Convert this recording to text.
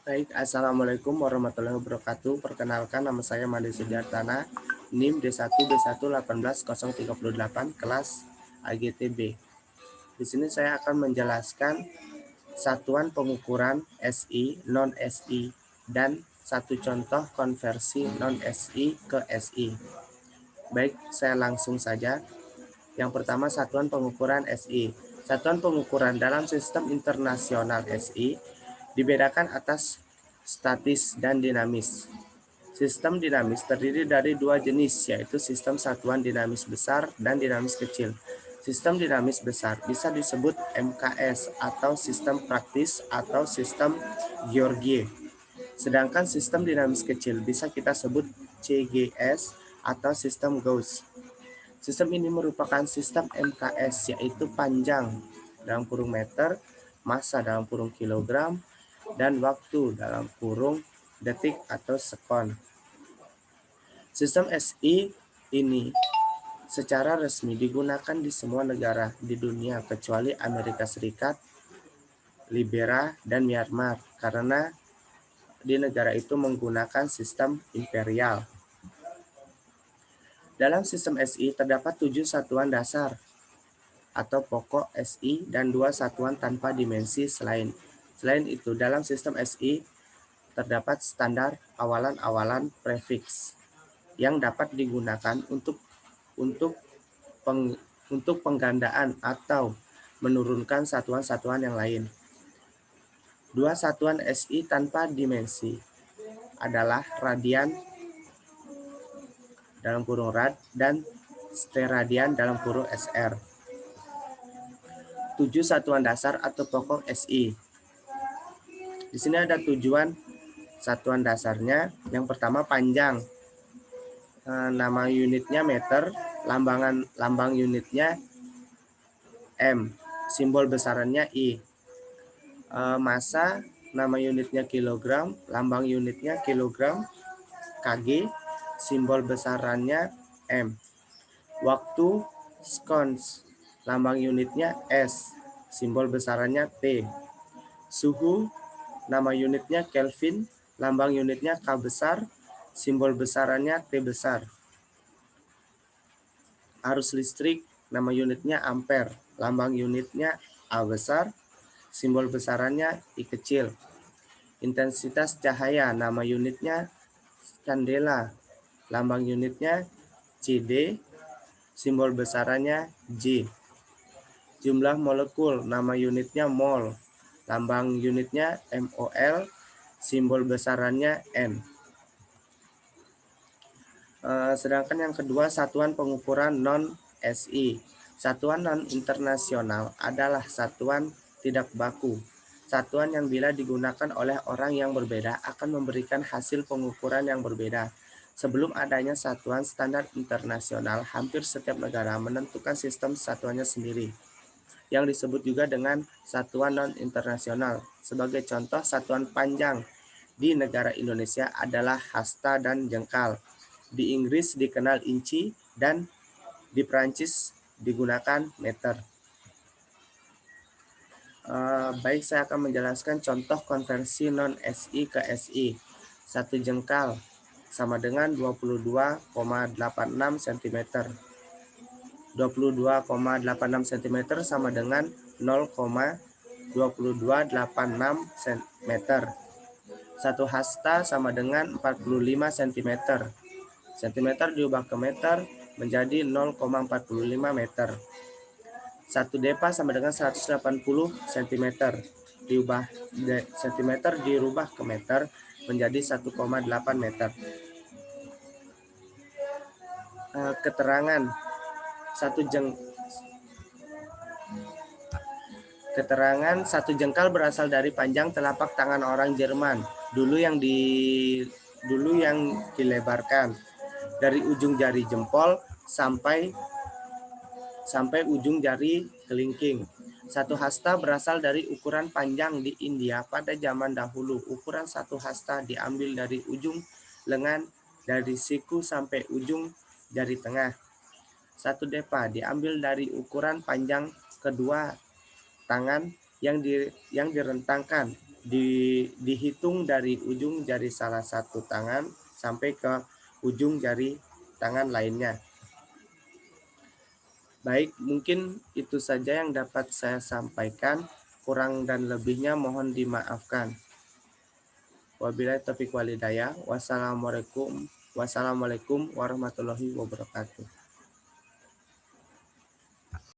Baik, Assalamualaikum warahmatullahi wabarakatuh. Perkenalkan, nama saya Made Sudiartana, NIM D1B1181038, kelas AGTB. Di sini saya akan menjelaskan satuan pengukuran SI, non-SI, dan satu contoh konversi non-SI ke SI. Baik, saya langsung saja. Yang pertama, satuan pengukuran SI. Satuan pengukuran dalam sistem internasional SI dibedakan atas statis dan dinamis. Sistem dinamis terdiri dari dua jenis, yaitu sistem satuan dinamis besar dan dinamis kecil. Sistem dinamis besar bisa disebut MKS atau sistem praktis atau sistem Georgie. Sedangkan sistem dinamis kecil bisa kita sebut CGS atau sistem Gauss. Sistem ini merupakan sistem MKS, yaitu panjang dalam kurung meter, massa dalam kurung kilogram, dan waktu dalam kurung detik atau sekon. Sistem SI ini secara resmi digunakan di semua negara di dunia kecuali Amerika Serikat, Liberia, dan Myanmar karena di negara itu menggunakan sistem imperial. Dalam sistem SI terdapat 7 satuan dasar atau pokok SI dan 2 satuan tanpa dimensi selain. Selain itu, dalam sistem SI terdapat standar awalan-awalan prefiks yang dapat digunakan untuk penggandaan atau menurunkan satuan-satuan yang lain. 2 satuan SI tanpa dimensi adalah radian dalam kurung rad dan steradian dalam kurung SR. 7 satuan dasar atau pokok SI. Di sini ada tujuan satuan dasarnya. Yang pertama, panjang. Nama unitnya meter, lambang unitnya M, simbol besarannya I. Massa, nama unitnya kilogram, lambang unitnya kilogram, kg, simbol besarannya M. Waktu, seconds, lambang unitnya S, simbol besarannya T. Suhu, nama unitnya Kelvin, lambang unitnya K besar, simbol besarannya T besar. Arus listrik, nama unitnya ampere, lambang unitnya A besar, simbol besarannya I kecil. Intensitas cahaya, nama unitnya kandela, lambang unitnya CD, simbol besarannya J. Jumlah molekul, nama unitnya mol, lambang unitnya MOL, simbol besarannya N. Sedangkan yang kedua, satuan pengukuran non-SI. Satuan non-internasional adalah satuan tidak baku. Satuan yang bila digunakan oleh orang yang berbeda akan memberikan hasil pengukuran yang berbeda. Sebelum adanya satuan standar internasional, hampir setiap negara menentukan sistem satuannya sendiri, yang disebut juga dengan satuan non-internasional. Sebagai contoh, satuan panjang di negara Indonesia adalah hasta dan jengkal. Di Inggris dikenal inci dan di Prancis digunakan meter. Baik, saya akan menjelaskan contoh konversi non-SI ke SI. 1 jengkal sama dengan 22,86 cm. 22,86 cm sama dengan 0,2286 cm. 1 hasta sama dengan 45 cm. Cm diubah ke meter menjadi 0,45 meter. 1 depa sama dengan 180 cm. Diubah cm dirubah ke meter menjadi 1,8 meter. Keterangan satu jengkal berasal dari panjang telapak tangan orang Jerman dulu yang dilebarkan dari ujung jari jempol sampai ujung jari kelingking. 1 hasta berasal dari ukuran panjang di India pada zaman dahulu. Ukuran 1 hasta diambil dari ujung lengan dari siku sampai ujung jari tengah. 1 depa diambil dari ukuran panjang kedua tangan yang direntangkan dihitung dari ujung jari salah satu tangan sampai ke ujung jari tangan lainnya. Baik, mungkin itu saja yang dapat saya sampaikan. Kurang dan lebihnya mohon dimaafkan. Wabillahi taufiq walhidayah. Wassalamualaikum warahmatullahi wabarakatuh.